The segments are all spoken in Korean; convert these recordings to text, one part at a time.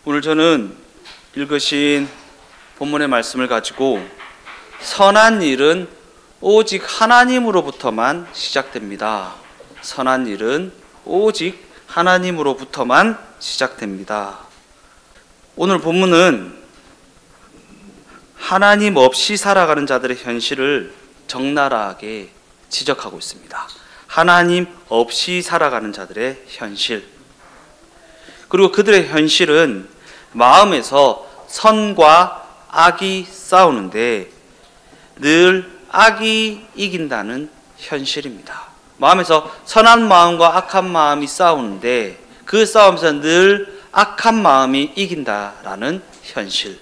오늘 저는 읽으신 본문의 말씀을 가지고 선한 일은 오직 하나님으로부터만 시작됩니다. 선한 일은 오직 하나님으로부터만 시작됩니다. 오늘 본문은 하나님 없이 살아가는 자들의 현실을 적나라하게 지적하고 있습니다. 하나님 없이 살아가는 자들의 현실. 그리고 그들의 현실은 마음에서 선과 악이 싸우는데 늘 악이 이긴다는 현실입니다. 마음에서 선한 마음과 악한 마음이 싸우는데 그 싸움에서 늘 악한 마음이 이긴다라는 현실.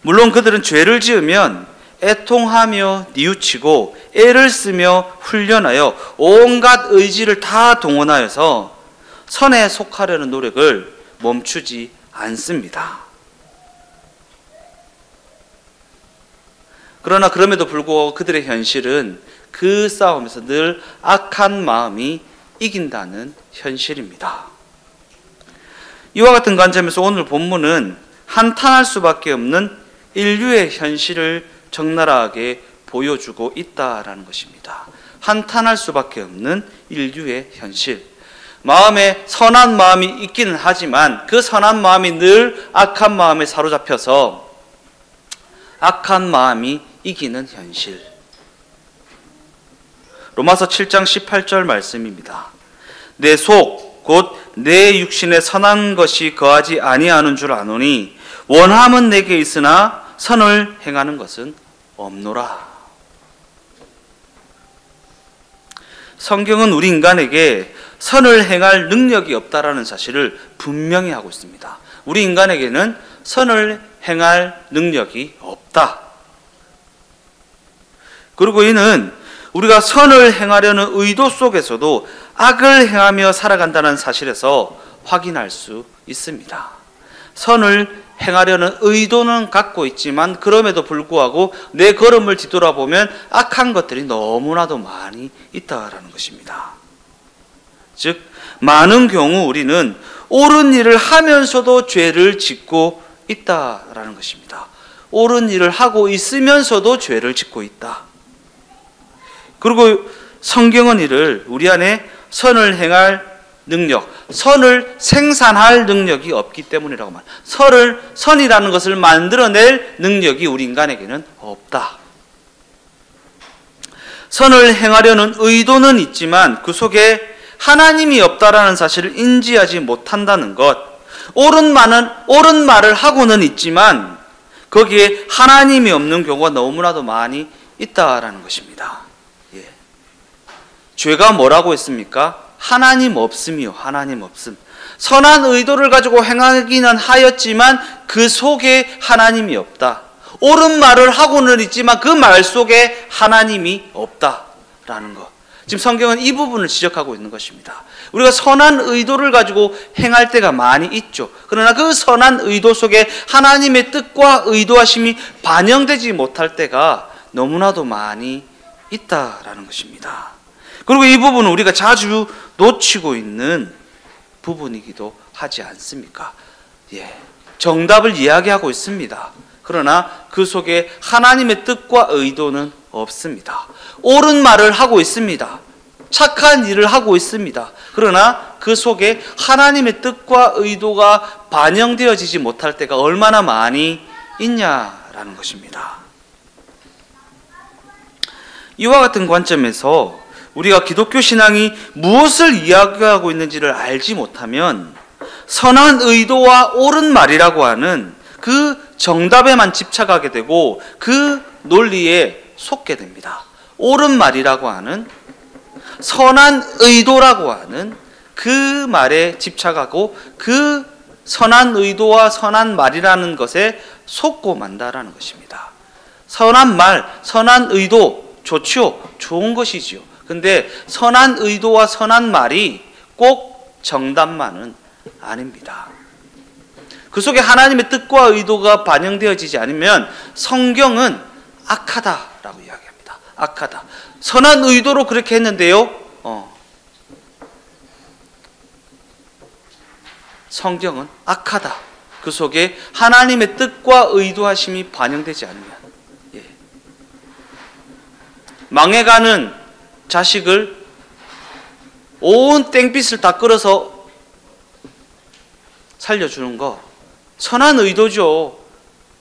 물론 그들은 죄를 지으면 애통하며 뉘우치고 애를 쓰며 훈련하여 온갖 의지를 다 동원하여서 선에 속하려는 노력을 멈추지 않습니다. 그러나 그럼에도 불구하고 그들의 현실은 그 싸움에서 늘 악한 마음이 이긴다는 현실입니다. 이와 같은 관점에서 오늘 본문은 한탄할 수밖에 없는 인류의 현실을 적나라하게 보여주고 있다라는 것입니다. 한탄할 수밖에 없는 인류의 현실. 마음에 선한 마음이 있기는 하지만 그 선한 마음이 늘 악한 마음에 사로잡혀서 악한 마음이 이기는 현실. 로마서 7장 18절 말씀입니다. 내 속 곧 내 육신에 선한 것이 거하지 아니하는 줄 아노니 원함은 내게 있으나 선을 행하는 것은 없노라. 성경은 우리 인간에게 선을 행할 능력이 없다라는 사실을 분명히 하고 있습니다. 우리 인간에게는 선을 행할 능력이 없다. 그리고 이는 우리가 선을 행하려는 의도 속에서도 악을 행하며 살아간다는 사실에서 확인할 수 있습니다. 선을 행하려는 의도는 갖고 있지만 그럼에도 불구하고 내 걸음을 뒤돌아보면 악한 것들이 너무나도 많이 있다라는 것입니다. 즉 많은 경우 우리는 옳은 일을 하면서도 죄를 짓고 있다라는 것입니다. 옳은 일을 하고 있으면서도 죄를 짓고 있다. 그리고 성경은 이를 우리 안에 선을 행할 능력, 선을 생산할 능력이 없기 때문이라고 말합니다. 선이라는 것을 만들어낼 능력이 우리 인간에게는 없다. 선을 행하려는 의도는 있지만 그 속에 하나님이 없다라는 사실을 인지하지 못한다는 것. 옳은 말을 하고는 있지만 거기에 하나님이 없는 경우가 너무나도 많이 있다라는 것입니다. 예. 죄가 뭐라고 했습니까? 하나님 없음이요. 하나님 없음. 선한 의도를 가지고 행하기는 하였지만 그 속에 하나님이 없다. 옳은 말을 하고는 있지만 그 말 속에 하나님이 없다라는 것. 지금 성경은 이 부분을 지적하고 있는 것입니다. 우리가 선한 의도를 가지고 행할 때가 많이 있죠. 그러나 그 선한 의도 속에 하나님의 뜻과 의도하심이 반영되지 못할 때가 너무나도 많이 있다라는 것입니다. 그리고 이 부분은 우리가 자주 놓치고 있는 부분이기도 하지 않습니까? 예, 정답을 이야기하고 있습니다. 그러나 그 속에 하나님의 뜻과 의도는 없습니다. 옳은 말을 하고 있습니다. 착한 일을 하고 있습니다. 그러나 그 속에 하나님의 뜻과 의도가 반영되어지지 못할 때가 얼마나 많이 있냐라는 것입니다. 이와 같은 관점에서 우리가 기독교 신앙이 무엇을 이야기하고 있는지를 알지 못하면 선한 의도와 옳은 말이라고 하는 그 정답에만 집착하게 되고 그 논리에 속게 됩니다. 옳은 말이라고 하는 선한 의도라고 하는 그 말에 집착하고 그 선한 의도와 선한 말이라는 것에 속고 만다라는 것입니다. 선한 말, 선한 의도 좋죠. 좋은 것이지요. 근데 선한 의도와 선한 말이 꼭 정답만은 아닙니다. 그 속에 하나님의 뜻과 의도가 반영되어지지 않으면 성경은 악하다라고 이야기합니다. 악하다. 선한 의도로 그렇게 했는데요. 성경은 악하다. 그 속에 하나님의 뜻과 의도하심이 반영되지 않으면, 망해가는 자식을 온 땡빛을 다 끌어서 살려주는 거 선한 의도죠.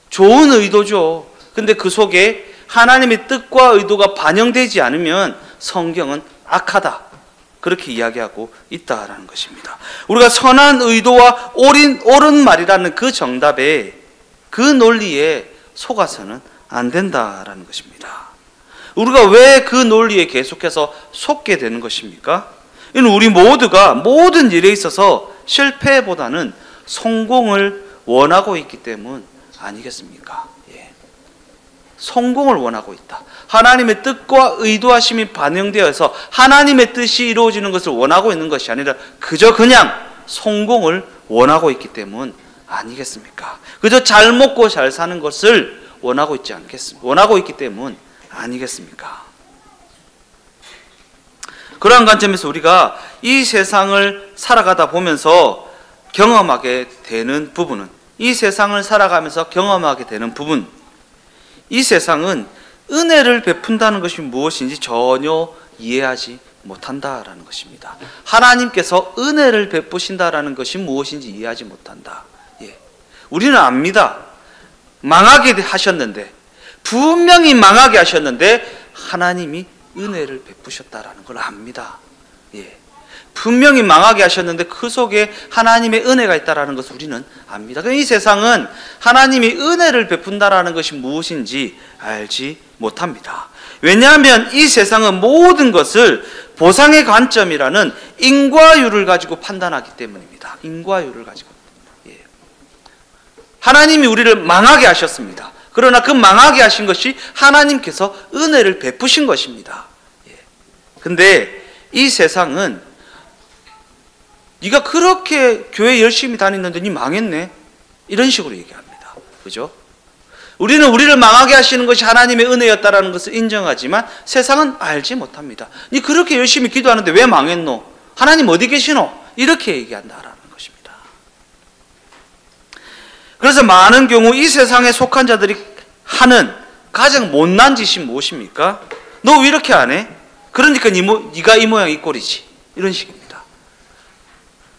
좋은 의도죠. 근데 그 속에 하나님의 뜻과 의도가 반영되지 않으면 성경은 악하다. 그렇게 이야기하고 있다라는 것입니다. 우리가 선한 의도와 옳은 말이라는 그 정답에, 그 논리에 속아서는 안 된다라는 것입니다. 우리가 왜 그 논리에 계속해서 속게 되는 것입니까? 이는 우리 모두가 모든 일에 있어서 실패보다는 성공을 원하고 있기 때문 아니겠습니까? 성공을 원하고 있다. 하나님의 뜻과 의도하심이 반영되어서 하나님의 뜻이 이루어지는 것을 원하고 있는 것이 아니라 그저 그냥 성공을 원하고 있기 때문 아니겠습니까? 그저 잘 먹고 잘 사는 것을 원하고 있기 때문 아니겠습니까? 그러한 관점에서 우리가 이 세상을 살아가다 보면서 경험하게 되는 부분은, 이 세상을 살아가면서 경험하게 되는 부분, 이 세상은 은혜를 베푼다는 것이 무엇인지 전혀 이해하지 못한다라는 것입니다. 하나님께서 은혜를 베푸신다라는 것이 무엇인지 이해하지 못한다. 우리는 압니다. 망하게 하셨는데, 분명히 망하게 하셨는데 하나님이 은혜를 베푸셨다라는 걸 압니다. 분명히 망하게 하셨는데 그 속에 하나님의 은혜가 있다라는 것을 우리는 압니다. 이 세상은 하나님이 은혜를 베푼다라는 것이 무엇인지 알지 못합니다. 왜냐하면 이 세상은 모든 것을 보상의 관점이라는 인과율을 가지고 판단하기 때문입니다. 인과율을 가지고. 하나님이 우리를 망하게 하셨습니다. 그러나 그 망하게 하신 것이 하나님께서 은혜를 베푸신 것입니다. 근데 이 세상은 네가 그렇게 교회 열심히 다니는데 네 망했네, 이런 식으로 얘기합니다. 그죠? 우리는 우리를 망하게 하시는 것이 하나님의 은혜였다라는 것을 인정하지만 세상은 알지 못합니다. 네 그렇게 열심히 기도하는데 왜 망했노? 하나님 어디 계시노? 이렇게 얘기한다라는 것입니다. 그래서 많은 경우 이 세상에 속한 자들이 하는 가장 못난 짓이 무엇입니까? 너 왜 이렇게 안 해? 그러니까 네가 이 모양 이 꼴이지, 이런 식입니다.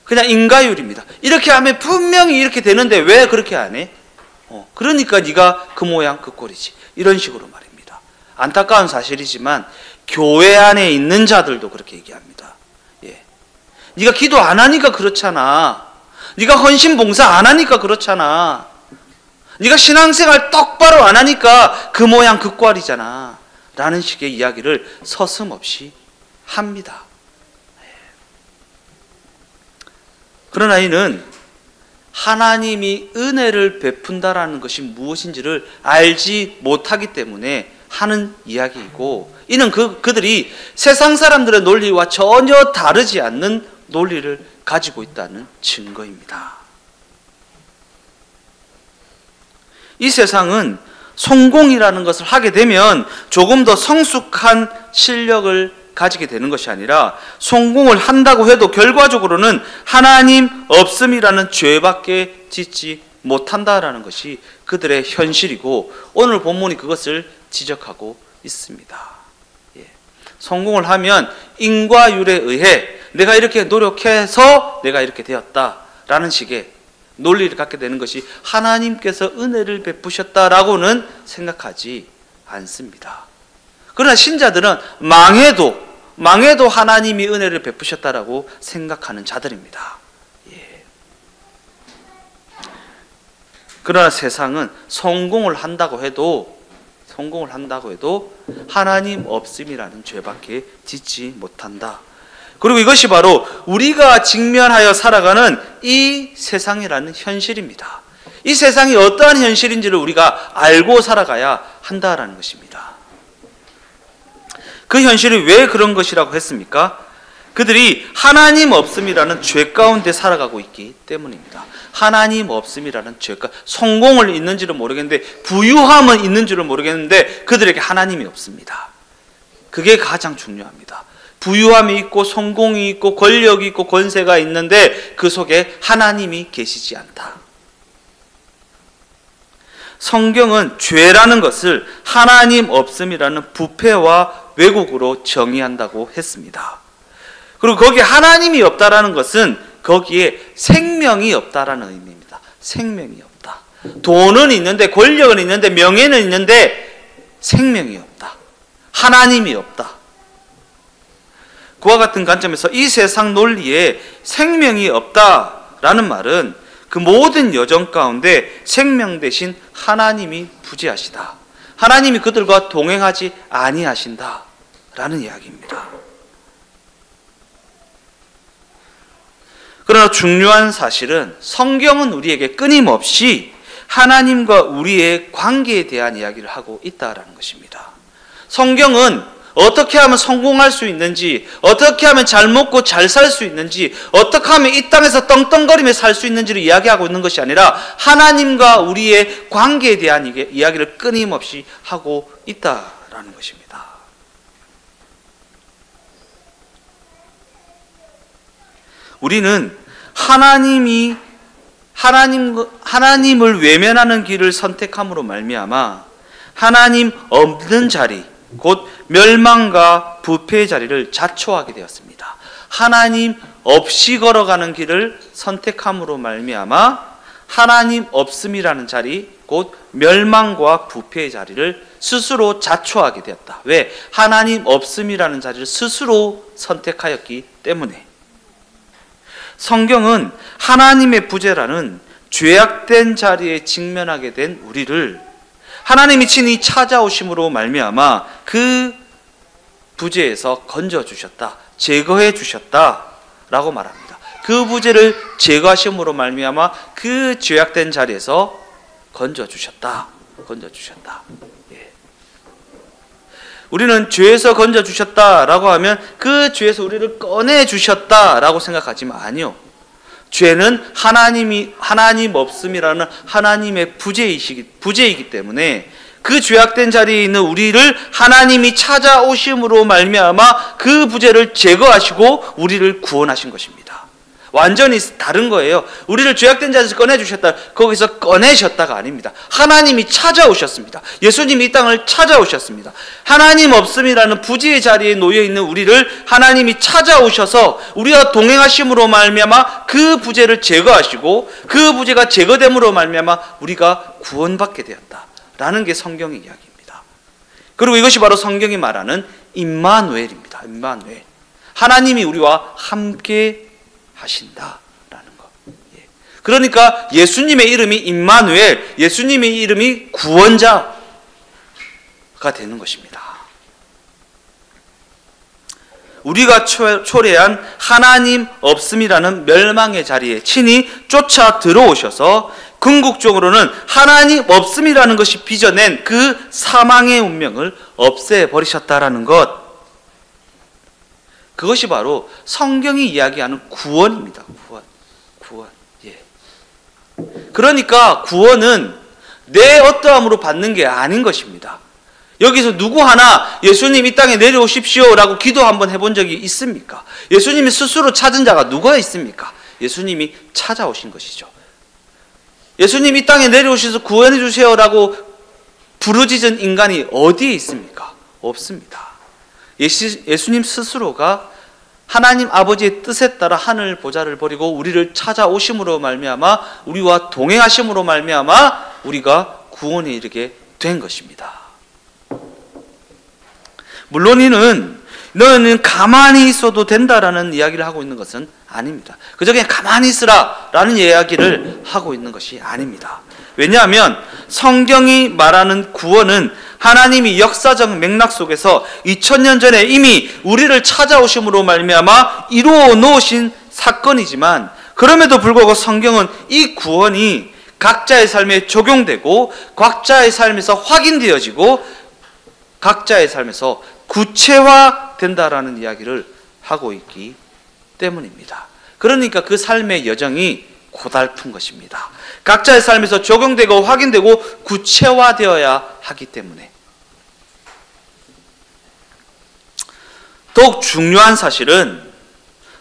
그냥 인과율입니다. 이렇게 하면 분명히 이렇게 되는데 왜 그렇게 안 해? 그러니까 네가 그 모양 그 꼴이지, 이런 식으로 말입니다. 안타까운 사실이지만 교회 안에 있는 자들도 그렇게 얘기합니다. 네가 기도 안 하니까 그렇잖아. 네가 헌신 봉사 안 하니까 그렇잖아. 네가 신앙생활 똑바로 안 하니까 그 모양 그 꼴이잖아, 라는 식의 이야기를 서슴없이 합니다. 그러나 이는 하나님이 은혜를 베푼다라는 것이 무엇인지를 알지 못하기 때문에 하는 이야기이고, 이는 그들이 세상 사람들의 논리와 전혀 다르지 않는 논리를 가지고 있다는 증거입니다. 이 세상은 성공이라는 것을 하게 되면 조금 더 성숙한 실력을 가지게 되는 것이 아니라 성공을 한다고 해도 결과적으로는 하나님 없음이라는 죄밖에 짓지 못한다라는 것이 그들의 현실이고, 오늘 본문이 그것을 지적하고 있습니다. 성공을 하면 인과율에 의해 내가 이렇게 노력해서 내가 이렇게 되었다라는 식의 논리를 갖게 되는 것이 하나님께서 은혜를 베푸셨다라고는 생각하지 않습니다. 그러나 신자들은 망해도 하나님이 은혜를 베푸셨다라고 생각하는 자들입니다. 그러나 세상은 성공을 한다고 해도 하나님 없음이라는 죄밖에 짓지 못한다. 그리고 이것이 바로 우리가 직면하여 살아가는 이 세상이라는 현실입니다. 이 세상이 어떠한 현실인지를 우리가 알고 살아가야 한다라는 것입니다. 그 현실이 왜 그런 것이라고 했습니까? 그들이 하나님 없음이라는 죄 가운데 살아가고 있기 때문입니다. 하나님 없음이라는 죄가, 성공을 있는지는 모르겠는데 부유함은 있는지는 모르겠는데 그들에게 하나님이 없습니다. 그게 가장 중요합니다. 부유함이 있고 성공이 있고 권력이 있고 권세가 있는데 그 속에 하나님이 계시지 않다. 성경은 죄라는 것을 하나님 없음이라는 부패와 왜곡으로 정의한다고 했습니다. 그리고 거기에 하나님이 없다라는 것은 거기에 생명이 없다라는 의미입니다. 생명이 없다. 돈은 있는데, 권력은 있는데, 명예는 있는데 생명이 없다. 하나님이 없다. 그와 같은 관점에서 이 세상 논리에 생명이 없다라는 말은 그 모든 여정 가운데 생명 대신 하나님이 부재하시다. 하나님이 그들과 동행하지 아니하신다라는 이야기입니다. 그러나 중요한 사실은 성경은 우리에게 끊임없이 하나님과 우리의 관계에 대한 이야기를 하고 있다라는 것입니다. 성경은 어떻게 하면 성공할 수 있는지, 어떻게 하면 잘 먹고 잘 살 수 있는지, 어떻게 하면 이 땅에서 떵떵거리며 살 수 있는지를 이야기하고 있는 것이 아니라 하나님과 우리의 관계에 대한 이야기를 끊임없이 하고 있다라는 것입니다. 우리는 하나님을 외면하는 길을 선택함으로 말미암아 하나님 없는 자리, 곧 멸망과 부패의 자리를 자초하게 되었습니다. 하나님 없이 걸어가는 길을 선택함으로 말미암아 하나님 없음이라는 자리, 곧 멸망과 부패의 자리를 스스로 자초하게 되었다. 왜? 하나님 없음이라는 자리를 스스로 선택하였기 때문에. 성경은 하나님의 부재라는 죄악된 자리에 직면하게 된 우리를 하나님이 친히 찾아오심으로 말미암아 그 부재에서 건져주셨다, 제거해 주셨다라고 말합니다. 그 부재를 제거하심으로 말미암아 그 죄악된 자리에서 건져주셨다. 예. 우리는 죄에서 건져주셨다라고 하면 그 죄에서 우리를 꺼내주셨다라고 생각하지만 아니요. 죄는 하나님 없음이라는 하나님의 부재이기 때문에 그 죄악된 자리에 있는 우리를 하나님이 찾아오심으로 말미암아 그 부재를 제거하시고 우리를 구원하신 것입니다. 완전히 다른 거예요. 우리를 죄악된 자리에서 꺼내주셨다. 거기서 꺼내셨다가 아닙니다. 하나님이 찾아오셨습니다. 예수님이 이 땅을 찾아오셨습니다. 하나님 없음이라는 부재의 자리에 놓여있는 우리를 하나님이 찾아오셔서 우리와 동행하심으로 말미암아 그 부재를 제거하시고 그 부재가 제거됨으로 말미암아 우리가 구원받게 되었다라는 게 성경의 이야기입니다. 그리고 이것이 바로 성경이 말하는 임마누엘입니다. 임마누엘. 하나님이 우리와 함께 하신다라는 것. 예. 그러니까 예수님의 이름이 임마누엘, 예수님의 이름이 구원자가 되는 것입니다. 우리가 초래한 하나님 없음이라는 멸망의 자리에 친히 쫓아 들어오셔서 궁극적으로는 하나님 없음이라는 것이 빚어낸 그 사망의 운명을 없애버리셨다라는 것. 그것이 바로 성경이 이야기하는 구원입니다. 구원. 예. 그러니까 구원은 내 어떠함으로 받는 게 아닌 것입니다. 여기서 누구 하나 예수님 이 땅에 내려오십시오라고 기도 한번 해본 적이 있습니까? 예수님이 스스로 찾은 자가 누가 있습니까? 예수님이 찾아오신 것이죠. 예수님 이 땅에 내려오셔서 구원해 주세요라고 부르짖은 인간이 어디에 있습니까? 없습니다. 예수님 스스로가 하나님 아버지의 뜻에 따라 하늘 보좌를 버리고 우리를 찾아오심으로 말미암아 우리와 동행하심으로 말미암아 우리가 구원에 이르게 된 것입니다. 물론 너는 가만히 있어도 된다라는 이야기를 하고 있는 것은 아닙니다. 그저 그냥 가만히 있으라라는 이야기를 하고 있는 것이 아닙니다. 왜냐하면 성경이 말하는 구원은 하나님이 역사적 맥락 속에서 2000년 전에 이미 우리를 찾아오심으로 말미암아 이루어 놓으신 사건이지만 그럼에도 불구하고 성경은 이 구원이 각자의 삶에 적용되고 각자의 삶에서 확인되어지고 각자의 삶에서 구체화된다라는 이야기를 하고 있기 때문입니다. 그러니까 그 삶의 여정이 고달픈 것입니다. 각자의 삶에서 적용되고 확인되고 구체화되어야 하기 때문에. 더욱 중요한 사실은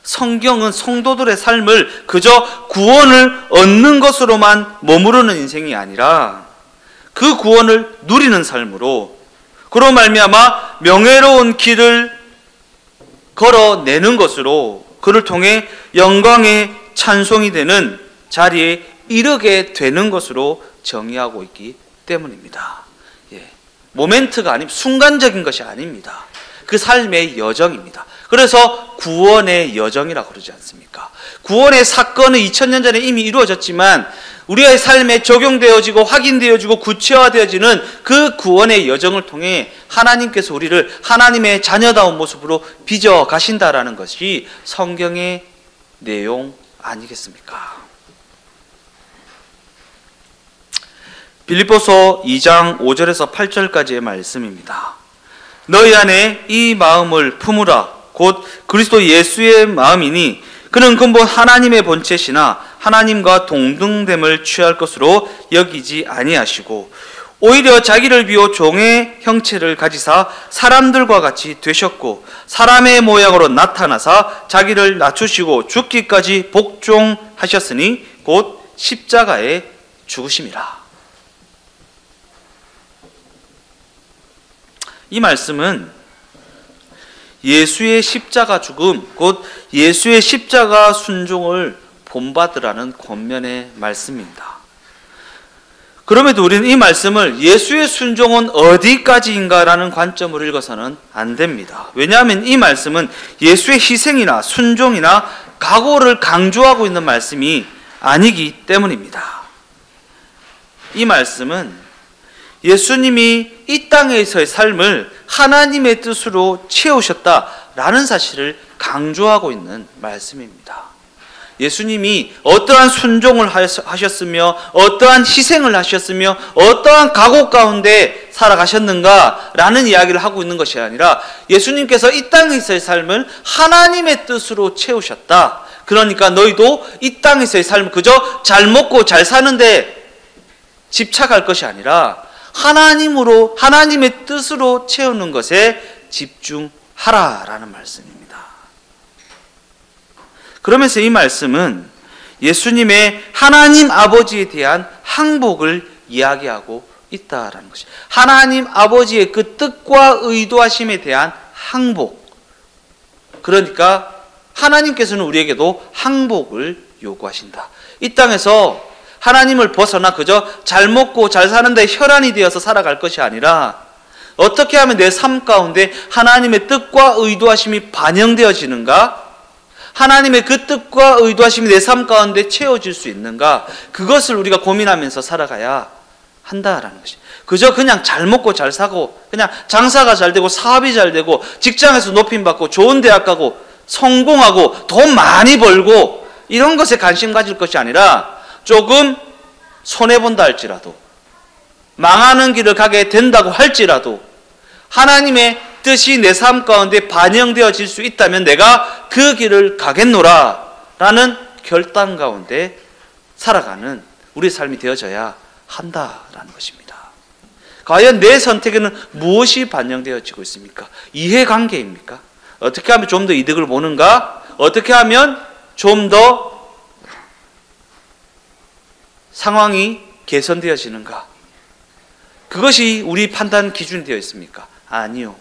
성경은 성도들의 삶을 그저 구원을 얻는 것으로만 머무르는 인생이 아니라 그 구원을 누리는 삶으로, 그로 말미암아 명예로운 길을 걸어내는 것으로 그를 통해 영광의 찬송이 되는 자리에 이르게 되는 것으로 정의하고 있기 때문입니다. 모멘트가 아닌 순간적인 것이 아닙니다. 그 삶의 여정입니다. 그래서 구원의 여정이라고 그러지 않습니까? 구원의 사건은 2000년 전에 이미 이루어졌지만 우리의 삶에 적용되어지고 확인되어지고 구체화되어지는 그 구원의 여정을 통해 하나님께서 우리를 하나님의 자녀다운 모습으로 빚어 가신다라는 것이 성경의 내용 아니겠습니까? 빌립보서 2장 5절에서 8절까지의 말씀입니다. 너희 안에 이 마음을 품으라. 곧 그리스도 예수의 마음이니 그는 근본 하나님의 본체시나 하나님과 동등됨을 취할 것으로 여기지 아니하시고 오히려 자기를 비워 종의 형체를 가지사 사람들과 같이 되셨고 사람의 모양으로 나타나사 자기를 낮추시고 죽기까지 복종하셨으니 곧 십자가에 죽으심이라. 이 말씀은 예수의 십자가 죽음, 곧 예수의 십자가 순종을 본받으라는 권면의 말씀입니다. 그럼에도 우리는 이 말씀을 예수의 순종은 어디까지인가라는 관점으로 읽어서는 안 됩니다. 왜냐하면 이 말씀은 예수의 희생이나 순종이나 각오를 강조하고 있는 말씀이 아니기 때문입니다. 이 말씀은 예수님이 이 땅에서의 삶을 하나님의 뜻으로 채우셨다라는 사실을 강조하고 있는 말씀입니다. 예수님이 어떠한 순종을 하셨으며 어떠한 희생을 하셨으며 어떠한 각오 가운데 살아가셨는가라는 이야기를 하고 있는 것이 아니라 예수님께서 이 땅에서의 삶을 하나님의 뜻으로 채우셨다. 그러니까 너희도 이 땅에서의 삶을 그저 잘 먹고 잘 사는데 집착할 것이 아니라 하나님으로, 하나님의 뜻으로 채우는 것에 집중하라라는 말씀입니다. 그러면서 이 말씀은 예수님의 하나님 아버지에 대한 항복을 이야기하고 있다라는 것이, 하나님 아버지의 그 뜻과 의도하심에 대한 항복. 그러니까 하나님께서는 우리에게도 항복을 요구하신다. 이 땅에서 하나님을 벗어나 그저 잘 먹고 잘 사는데 혈안이 되어서 살아갈 것이 아니라 어떻게 하면 내 삶 가운데 하나님의 뜻과 의도하심이 반영되어지는가? 하나님의 그 뜻과 의도하심이 내 삶 가운데 채워질 수 있는가? 그것을 우리가 고민하면서 살아가야 한다라는 것이. 그저 그냥 잘 먹고 잘 사고 그냥 장사가 잘 되고 사업이 잘 되고 직장에서 높임받고 좋은 대학 가고 성공하고 돈 많이 벌고 이런 것에 관심 가질 것이 아니라 조금 손해본다 할지라도 망하는 길을 가게 된다고 할지라도 하나님의 뜻이 내 삶 가운데 반영되어질 수 있다면 내가 그 길을 가겠노라 라는 결단 가운데 살아가는 우리의 삶이 되어져야 한다라는 것입니다. 과연 내 선택에는 무엇이 반영되어지고 있습니까? 이해관계입니까? 어떻게 하면 좀 더 이득을 보는가? 어떻게 하면 좀 더 상황이 개선되어지는가? 그것이 우리 판단 기준이 되어 있습니까? 아니요.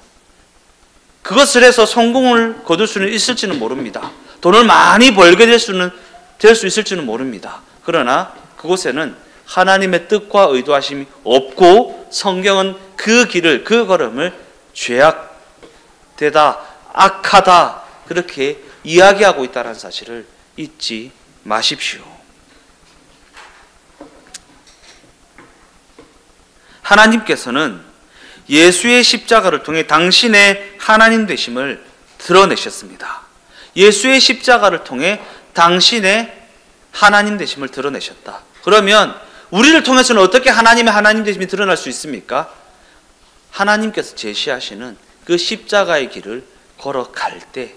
그것을 해서 성공을 거둘 수는 있을지는 모릅니다. 돈을 많이 벌게 될 수 있을지는 모릅니다. 그러나 그곳에는 하나님의 뜻과 의도하심이 없고 성경은 그 길을, 그 걸음을 죄악되다, 악하다 그렇게 이야기하고 있다는 사실을 잊지 마십시오. 하나님께서는 예수의 십자가를 통해 당신의 하나님 되심을 드러내셨습니다. 예수의 십자가를 통해 당신의 하나님 되심을 드러내셨다. 그러면 우리를 통해서는 어떻게 하나님의 하나님 되심이 드러날 수 있습니까? 하나님께서 제시하시는 그 십자가의 길을 걸어갈 때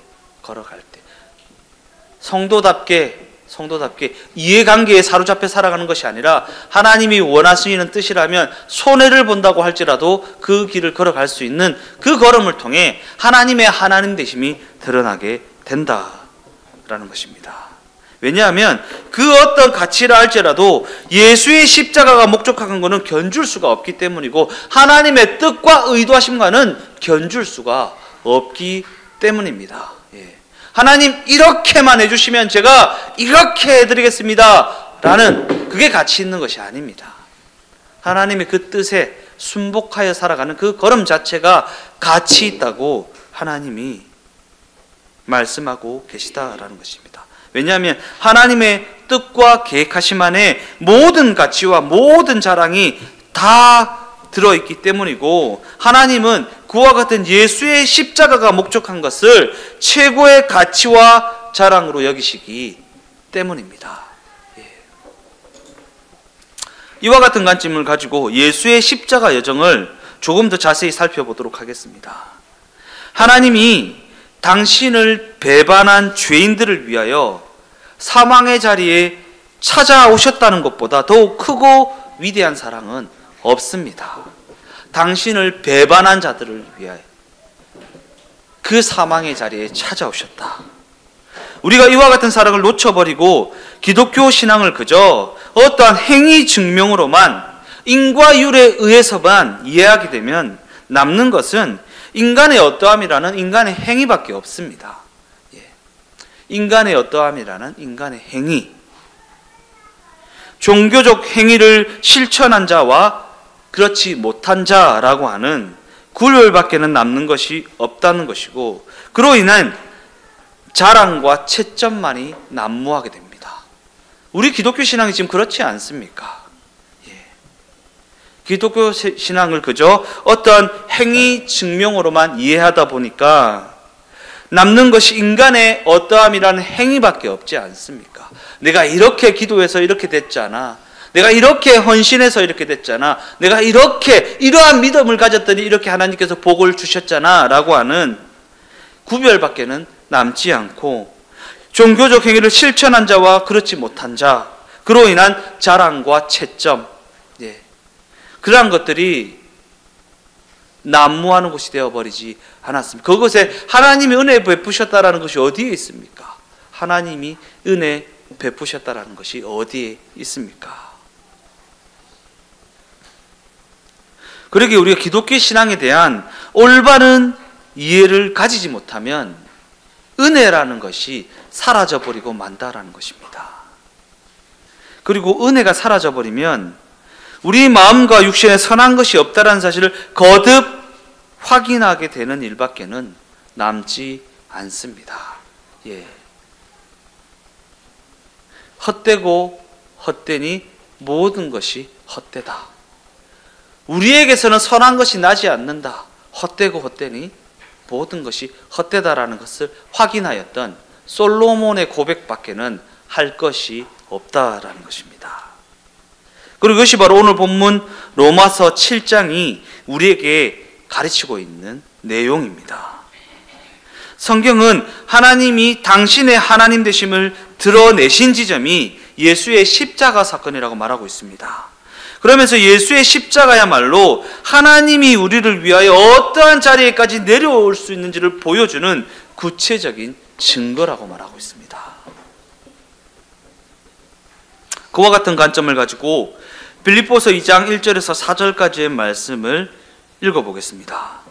성도답게 성도답게 이해관계에 사로잡혀 살아가는 것이 아니라 하나님이 원하시는 뜻이라면 손해를 본다고 할지라도 그 길을 걸어갈 수 있는 그 걸음을 통해 하나님의 하나님 되심이 드러나게 된다라는 것입니다. 왜냐하면 그 어떤 가치라 할지라도 예수의 십자가가 목적한 것은 견줄 수가 없기 때문이고 하나님의 뜻과 의도하심과는 견줄 수가 없기 때문입니다. 하나님 이렇게만 해주시면 제가 이렇게 해드리겠습니다 라는 그게 가치 있는 것이 아닙니다. 하나님의 그 뜻에 순복하여 살아가는 그 걸음 자체가 가치 있다고 하나님이 말씀하고 계시다라는 것입니다. 왜냐하면 하나님의 뜻과 계획하심 안에 모든 가치와 모든 자랑이 다 들어있기 때문이고 하나님은 그와 같은 예수의 십자가가 목적한 것을 최고의 가치와 자랑으로 여기시기 때문입니다. 이와 같은 관점을 가지고 예수의 십자가 여정을 조금 더 자세히 살펴보도록 하겠습니다. 하나님이 당신을 배반한 죄인들을 위하여 사망의 자리에 찾아오셨다는 것보다 더욱 크고 위대한 사랑은 없습니다. 당신을 배반한 자들을 위하여 그 사망의 자리에 찾아오셨다. 우리가 이와 같은 사랑을 놓쳐버리고 기독교 신앙을 그저 어떠한 행위 증명으로만 인과율에 의해서만 이해하게 되면 남는 것은 인간의 어떠함이라는 인간의 행위밖에 없습니다. 인간의 어떠함이라는 인간의 행위. 종교적 행위를 실천한 자와 그렇지 못한 자라고 하는 구별밖에는 남는 것이 없다는 것이고 그로 인한 자랑과 채점만이 난무하게 됩니다. 우리 기독교 신앙이 지금 그렇지 않습니까? 기독교 신앙을 그저 어떤 행위 증명으로만 이해하다 보니까 남는 것이 인간의 어떠함이라는 행위밖에 없지 않습니까? 내가 이렇게 기도해서 이렇게 됐잖아. 내가 이렇게 헌신해서 이렇게 됐잖아. 내가 이렇게 이러한 믿음을 가졌더니 이렇게 하나님께서 복을 주셨잖아 라고 하는 구별밖에는 남지 않고 종교적 행위를 실천한 자와 그렇지 못한 자, 그로 인한 자랑과 채점, 그러한 것들이 난무하는 곳이 되어버리지 않았습니다. 그것에 하나님이 은혜 베푸셨다라는 것이 어디에 있습니까? 하나님이 은혜 베푸셨다라는 것이 어디에 있습니까? 그러기에 우리가 기독교 신앙에 대한 올바른 이해를 가지지 못하면 은혜라는 것이 사라져버리고 만다라는 것입니다. 그리고 은혜가 사라져버리면 우리 마음과 육신에 선한 것이 없다라는 사실을 거듭 확인하게 되는 일밖에는 남지 않습니다. 헛되고 헛되니 모든 것이 헛되다. 우리에게서는 선한 것이 나지 않는다. 헛되고 헛되니 모든 것이 헛되다라는 것을 확인하였던 솔로몬의 고백밖에는 할 것이 없다라는 것입니다. 그리고 이것이 바로 오늘 본문 로마서 7장이 우리에게 가르치고 있는 내용입니다. 성경은 하나님이 당신의 하나님 되심을 드러내신 지점이 예수의 십자가 사건이라고 말하고 있습니다. 그러면서 예수의 십자가야말로 하나님이 우리를 위하여 어떠한 자리에까지 내려올 수 있는지를 보여주는 구체적인 증거라고 말하고 있습니다. 그와 같은 관점을 가지고 빌립보서 2장 1절에서 4절까지의 말씀을 읽어보겠습니다.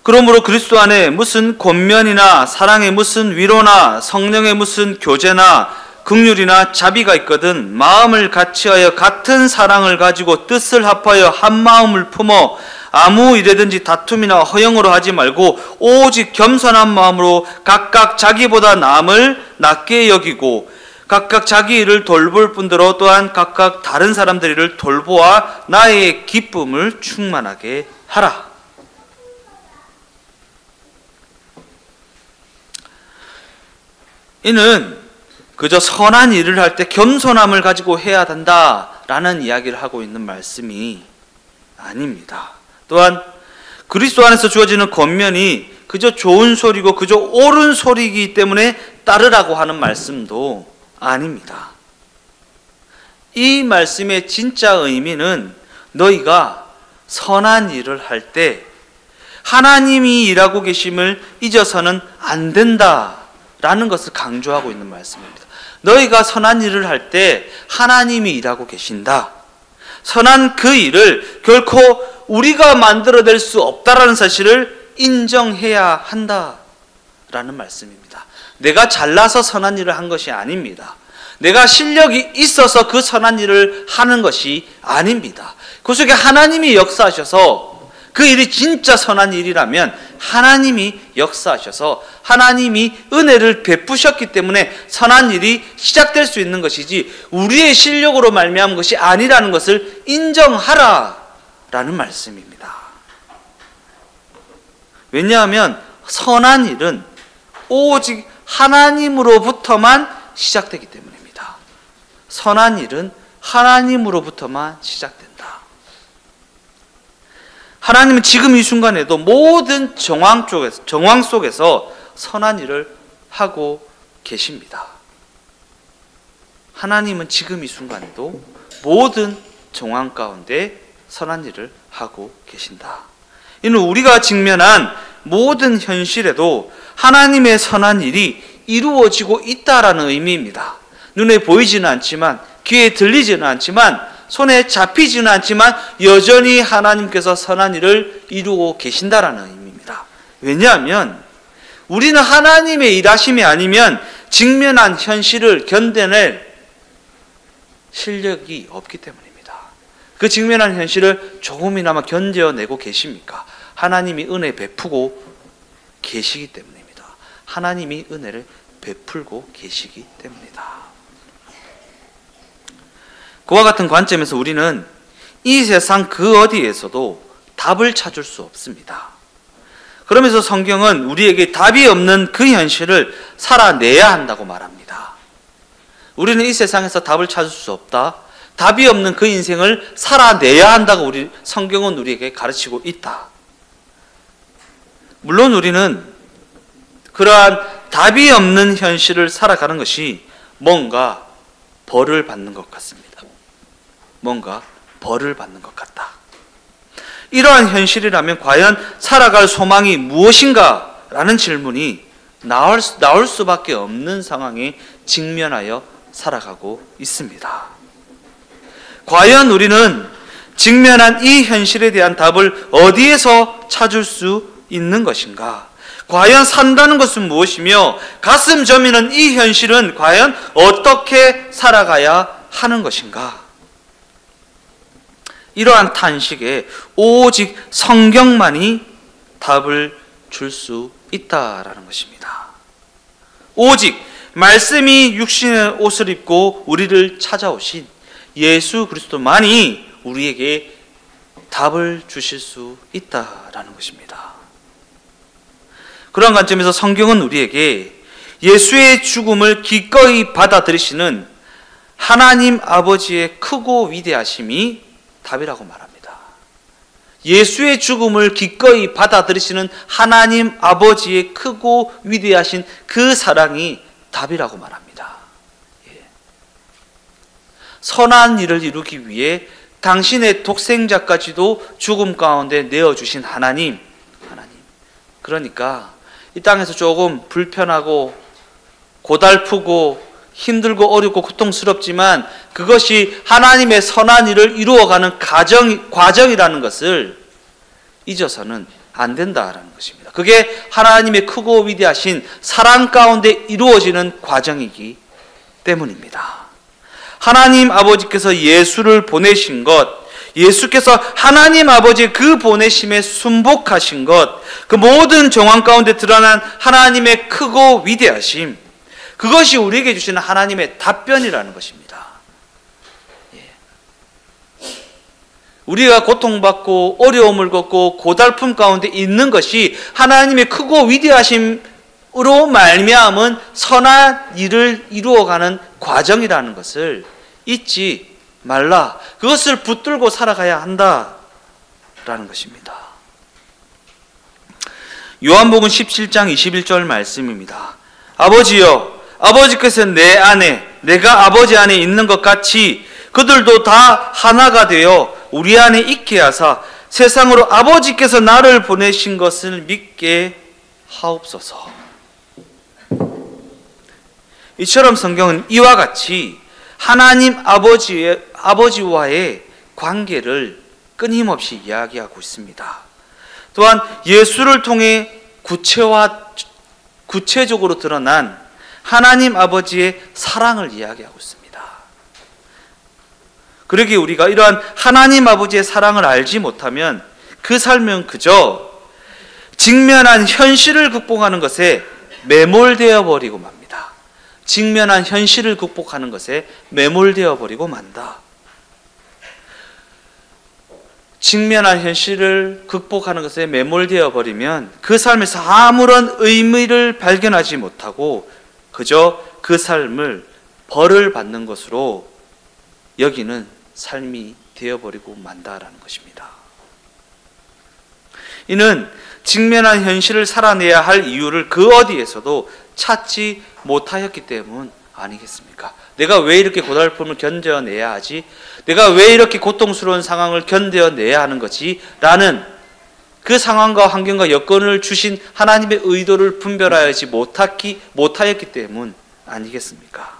그러므로 그리스도 안에 무슨 권면이나 사랑의 무슨 위로나 성령의 무슨 교제나 긍휼이나 자비가 있거든 마음을 같이하여 같은 사랑을 가지고 뜻을 합하여 한 마음을 품어 아무 일에든지 다툼이나 허영으로 하지 말고 오직 겸손한 마음으로 각각 자기보다 남을 낮게 여기고 각각 자기 일을 돌볼 뿐더러 또한 각각 다른 사람들 일을 돌보아 나의 기쁨을 충만하게 하라. 이는 그저 선한 일을 할 때 겸손함을 가지고 해야 한다라는 이야기를 하고 있는 말씀이 아닙니다. 또한 그리스도 안에서 주어지는 권면이 그저 좋은 소리고 그저 옳은 소리이기 때문에 따르라고 하는 말씀도 아닙니다. 이 말씀의 진짜 의미는 너희가 선한 일을 할 때 하나님이 일하고 계심을 잊어서는 안 된다라는 것을 강조하고 있는 말씀입니다. 너희가 선한 일을 할 때 하나님이 일하고 계신다. 선한 그 일을 결코 우리가 만들어낼 수 없다라는 사실을 인정해야 한다라는 말씀입니다. 내가 잘나서 선한 일을 한 것이 아닙니다. 내가 실력이 있어서 그 선한 일을 하는 것이 아닙니다. 그 속에 하나님이 역사하셔서 그 일이 진짜 선한 일이라면 하나님이 역사하셔서 하나님이 은혜를 베푸셨기 때문에 선한 일이 시작될 수 있는 것이지 우리의 실력으로 말미암은 것이 아니라는 것을 인정하라라는 말씀입니다. 왜냐하면 선한 일은 오직 하나님으로부터만 시작되기 때문입니다. 선한 일은 하나님으로부터만 시작된다. 하나님은 지금 이 순간에도 모든 정황 속에서 선한 일을 하고 계십니다. 하나님은 지금 이 순간에도 모든 정황 가운데 선한 일을 하고 계신다. 이는 우리가 직면한 모든 현실에도 하나님의 선한 일이 이루어지고 있다라는 의미입니다. 눈에 보이지는 않지만, 귀에 들리지는 않지만, 손에 잡히지는 않지만 여전히 하나님께서 선한 일을 이루고 계신다라는 의미입니다. 왜냐하면 우리는 하나님의 일하심이 아니면 직면한 현실을 견뎌낼 실력이 없기 때문입니다. 그 직면한 현실을 조금이나마 견뎌내고 계십니까? 하나님이 은혜 베푸고 계시기 때문입니다. 하나님이 은혜를 베풀고 계시기 때문이다. 그와 같은 관점에서 우리는 이 세상 그 어디에서도 답을 찾을 수 없습니다. 그러면서 성경은 우리에게 답이 없는 그 현실을 살아내야 한다고 말합니다. 우리는 이 세상에서 답을 찾을 수 없다. 답이 없는 그 인생을 살아내야 한다고 성경은 우리에게 가르치고 있다. 물론 우리는 그러한 답이 없는 현실을 살아가는 것이 뭔가 벌을 받는 것 같습니다. 뭔가 벌을 받는 것 같다. 이러한 현실이라면 과연 살아갈 소망이 무엇인가? 라는 질문이 나올 수밖에 없는 상황에 직면하여 살아가고 있습니다. 과연 우리는 직면한 이 현실에 대한 답을 어디에서 찾을 수 있는 것인가? 과연 산다는 것은 무엇이며 가슴 저미는 이 현실은 과연 어떻게 살아가야 하는 것인가? 이러한 탄식에 오직 성경만이 답을 줄 수 있다라는 것입니다. 오직 말씀이 육신의 옷을 입고 우리를 찾아오신 예수 그리스도만이 우리에게 답을 주실 수 있다라는 것입니다. 그런 관점에서 성경은 우리에게 예수의 죽음을 기꺼이 받아들이시는 하나님 아버지의 크고 위대하심이 답이라고 말합니다. 예수의 죽음을 기꺼이 받아들이시는 하나님 아버지의 크고 위대하신 그 사랑이 답이라고 말합니다. 선한 일을 이루기 위해 당신의 독생자까지도 죽음 가운데 내어주신 하나님. 그러니까 이 땅에서 조금 불편하고 고달프고 힘들고 어렵고 고통스럽지만 그것이 하나님의 선한 일을 이루어가는 과정이라는 것을 잊어서는 안 된다라는 것입니다. 그게 하나님의 크고 위대하신 사랑 가운데 이루어지는 과정이기 때문입니다. 하나님 아버지께서 예수를 보내신 것, 예수께서 하나님 아버지의 그 보내심에 순복하신 것, 그 모든 정황 가운데 드러난 하나님의 크고 위대하심, 그것이 우리에게 주시는 하나님의 답변이라는 것입니다. 우리가 고통받고 어려움을 겪고 고달픔 가운데 있는 것이 하나님의 크고 위대하심으로 말미암은 선한 일을 이루어가는 과정이라는 것을 잊지 말라. 그것을 붙들고 살아가야 한다라는 것입니다. 요한복음 17장 21절 말씀입니다. 아버지여, 아버지께서 내 안에, 내가 아버지 안에 있는 것 같이 그들도 다 하나가 되어 우리 안에 있게 하사 세상으로 아버지께서 나를 보내신 것을 믿게 하옵소서. 이처럼 성경은 이와 같이 하나님 아버지와의 관계를 끊임없이 이야기하고 있습니다. 또한 예수를 통해 구체적으로 드러난 하나님 아버지의 사랑을 이야기하고 있습니다. 그러기에 우리가 이러한 하나님 아버지의 사랑을 알지 못하면 그 삶은 그저 직면한 현실을 극복하는 것에 매몰되어 버리고 맙니다. 직면한 현실을 극복하는 것에 매몰되어 버리고 만다. 직면한 현실을 극복하는 것에 매몰되어 버리면 그 삶에서 아무런 의미를 발견하지 못하고 그저 그 삶을 벌을 받는 것으로 여기는 삶이 되어버리고 만다라는 것입니다. 이는 직면한 현실을 살아내야 할 이유를 그 어디에서도 찾지 못하였기 때문 아니겠습니까? 내가 왜 이렇게 고달픔을 견뎌내야 하지? 내가 왜 이렇게 고통스러운 상황을 견뎌내야 하는 거지? 라는 그 상황과 환경과 여건을 주신 하나님의 의도를 분별하지 못하였기 때문 아니겠습니까?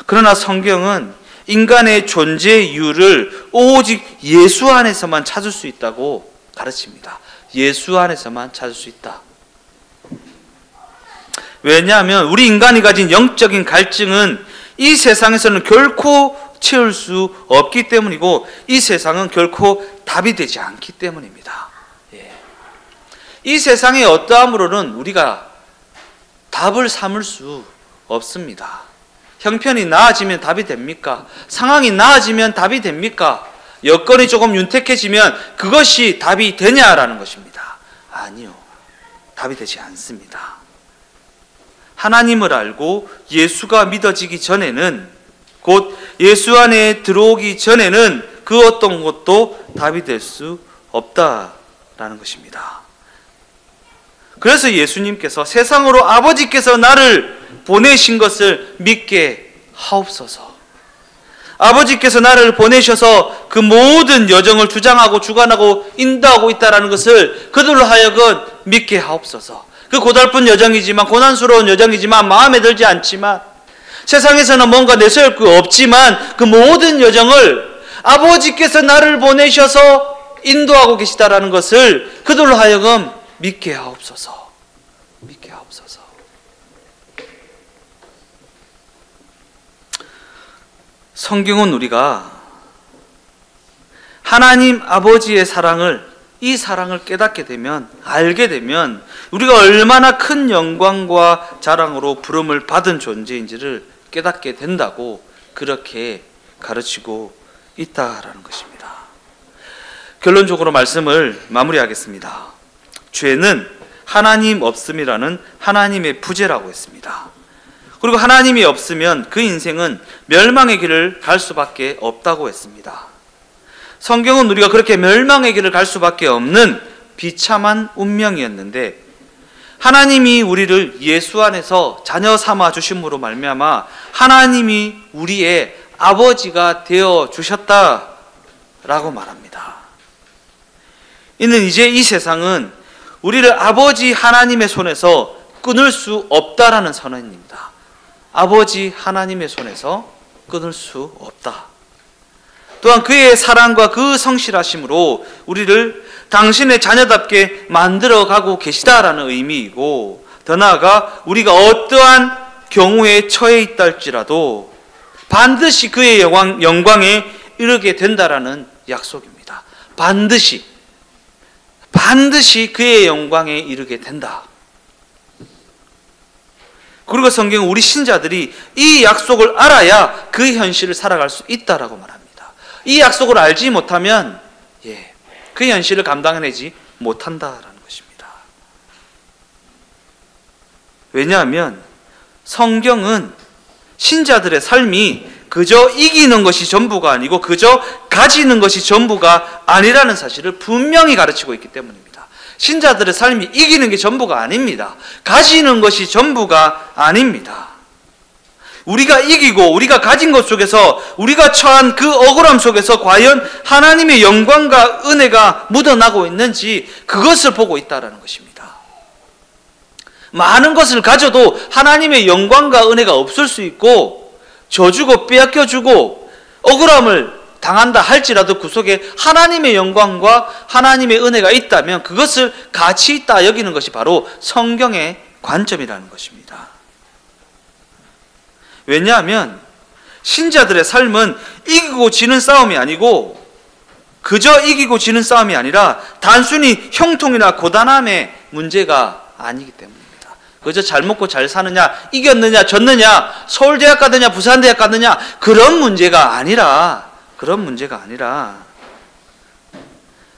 그러나 성경은 인간의 존재의 이유를 오직 예수 안에서만 찾을 수 있다고 가르칩니다. 예수 안에서만 찾을 수 있다. 왜냐하면 우리 인간이 가진 영적인 갈증은 이 세상에서는 결코 채울 수 없기 때문이고 이 세상은 결코 답이 되지 않기 때문입니다. 이 세상의 어떠함으로는 우리가 답을 삼을 수 없습니다. 형편이 나아지면 답이 됩니까? 상황이 나아지면 답이 됩니까? 여건이 조금 윤택해지면 그것이 답이 되냐라는 것입니다. 아니요. 답이 되지 않습니다. 하나님을 알고 예수가 믿어지기 전에는, 곧 예수 안에 들어오기 전에는 그 어떤 것도 답이 될 수 없다라는 것입니다. 그래서 예수님께서 세상으로 아버지께서 나를 보내신 것을 믿게 하옵소서. 아버지께서 나를 보내셔서 그 모든 여정을 주장하고 주관하고 인도하고 있다는 것을 그들로 하여금 믿게 하옵소서. 그 고달픈 여정이지만, 고난스러운 여정이지만, 마음에 들지 않지만, 세상에서는 뭔가 내세울 거 없지만 그 모든 여정을 아버지께서 나를 보내셔서 인도하고 계시다라는 것을 그들로 하여금 믿게 하옵소서. 믿게 하옵소서. 성경은 우리가 하나님 아버지의 이 사랑을 깨닫게 되면, 알게 되면 우리가 얼마나 큰 영광과 자랑으로 부름을 받은 존재인지를 깨닫게 된다고 그렇게 가르치고 있다라는 것입니다. 결론적으로 말씀을 마무리하겠습니다. 죄는 하나님 없음이라는 하나님의 부재라고 했습니다. 그리고 하나님이 없으면 그 인생은 멸망의 길을 갈 수밖에 없다고 했습니다. 성경은 우리가 그렇게 멸망의 길을 갈 수밖에 없는 비참한 운명이었는데 하나님이 우리를 예수 안에서 자녀 삼아 주심으로 말미암아 하나님이 우리의 아버지가 되어 주셨다라고 말합니다. 이는 이제 이 세상은 우리를 아버지 하나님의 손에서 끊을 수 없다라는 선언입니다. 아버지 하나님의 손에서 끊을 수 없다. 또한 그의 사랑과 그 성실하심으로 우리를 당신의 자녀답게 만들어가고 계시다라는 의미이고, 더 나아가 우리가 어떠한 경우에 처해 있다 할지라도 반드시 그의 영광에 이르게 된다라는 약속입니다. 반드시 그의 영광에 이르게 된다. 그리고 성경은 우리 신자들이 이 약속을 알아야 그 현실을 살아갈 수 있다라고 말합니다. 이 약속을 알지 못하면 그 현실을 감당해내지 못한다라는 것입니다. 왜냐하면 성경은 신자들의 삶이 그저 이기는 것이 전부가 아니고 그저 가지는 것이 전부가 아니라는 사실을 분명히 가르치고 있기 때문입니다. 신자들의 삶이 이기는 게 전부가 아닙니다. 가지는 것이 전부가 아닙니다. 우리가 이기고 우리가 가진 것 속에서 우리가 처한 그 억울함 속에서 과연 하나님의 영광과 은혜가 묻어나고 있는지 그것을 보고 있다는 것입니다. 많은 것을 가져도 하나님의 영광과 은혜가 없을 수 있고 져주고 빼앗겨주고 억울함을 당한다 할지라도 그 속에 하나님의 영광과 하나님의 은혜가 있다면 그것을 가치 있다 여기는 것이 바로 성경의 관점이라는 것입니다. 왜냐하면 신자들의 삶은 이기고 지는 싸움이 아니고 그저 이기고 지는 싸움이 아니라 단순히 형통이나 고단함의 문제가 아니기 때문입니다. 그저 잘 먹고 잘 사느냐, 이겼느냐, 졌느냐, 서울대학 가느냐, 부산대학 가느냐 그런 문제가 아니라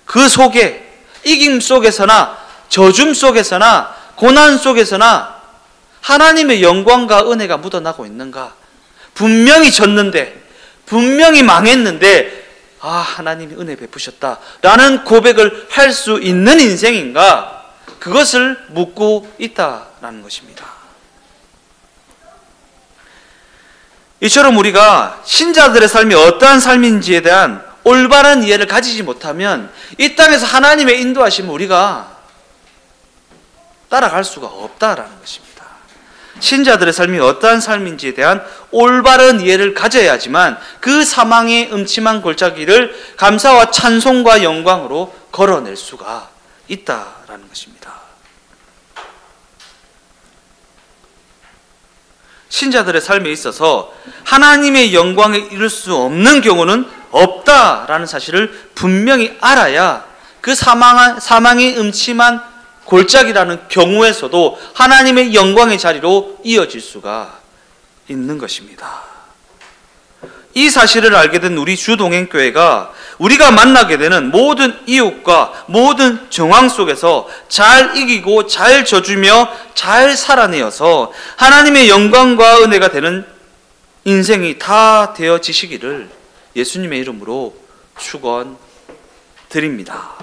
그 속에 이김 속에서나 저줌 속에서나 고난 속에서나 하나님의 영광과 은혜가 묻어나고 있는가? 분명히 졌는데 분명히 망했는데 하나님이 은혜 베푸셨다 라는 고백을 할 수 있는 인생인가? 그것을 묻고 있다라는 것입니다. 이처럼 우리가 신자들의 삶이 어떠한 삶인지에 대한 올바른 이해를 가지지 못하면 이 땅에서 하나님의 인도하심을 우리가 따라갈 수가 없다라는 것입니다. 신자들의 삶이 어떠한 삶인지에 대한 올바른 이해를 가져야지만 그 사망의 음침한 골짜기를 감사와 찬송과 영광으로 걸어낼 수가 있다라는 것입니다. 신자들의 삶에 있어서 하나님의 영광에 이를 수 없는 경우는 없다라는 사실을 분명히 알아야 그 사망의 음침한 골짜기라는 경우에서도 하나님의 영광의 자리로 이어질 수가 있는 것입니다. 이 사실을 알게 된 우리 주동행교회가 우리가 만나게 되는 모든 이웃과 모든 정황 속에서 잘 이기고 잘 져주며 잘 살아내어서 하나님의 영광과 은혜가 되는 인생이 다 되어지시기를 예수님의 이름으로 축원드립니다.